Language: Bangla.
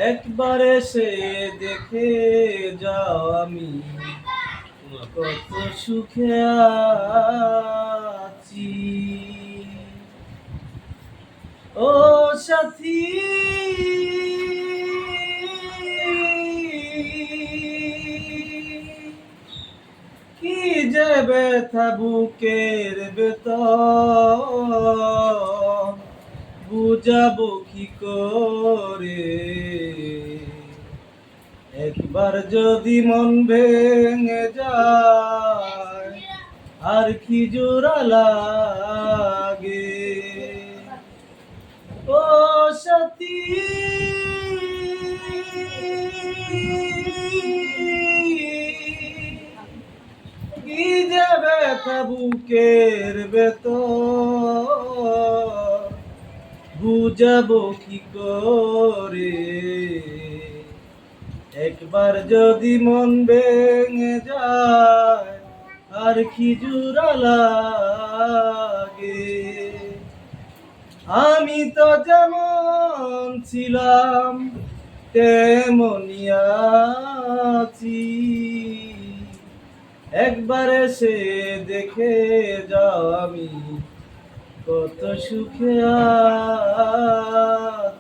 একবার এসে দেখে যাও আমি কত সুখে আছি। ও সাথী, কি যে ব্যথা বুকের ভেতর, বুঝাবো কি করে। একবার যদি মন ভেঙে যায় আর কি জোড়া লাগে। ও সাথী, কি যে ব্যথা বুকের ভেতর, বুঝাবো কি করে। একবার যদি মন ভেঙে যায় আর কি জোড়া লাগে। আমি তো যেমন ছিলাম তেমনই আছি, একবার এসে দেখে যাও আমি কত সুখে আছি।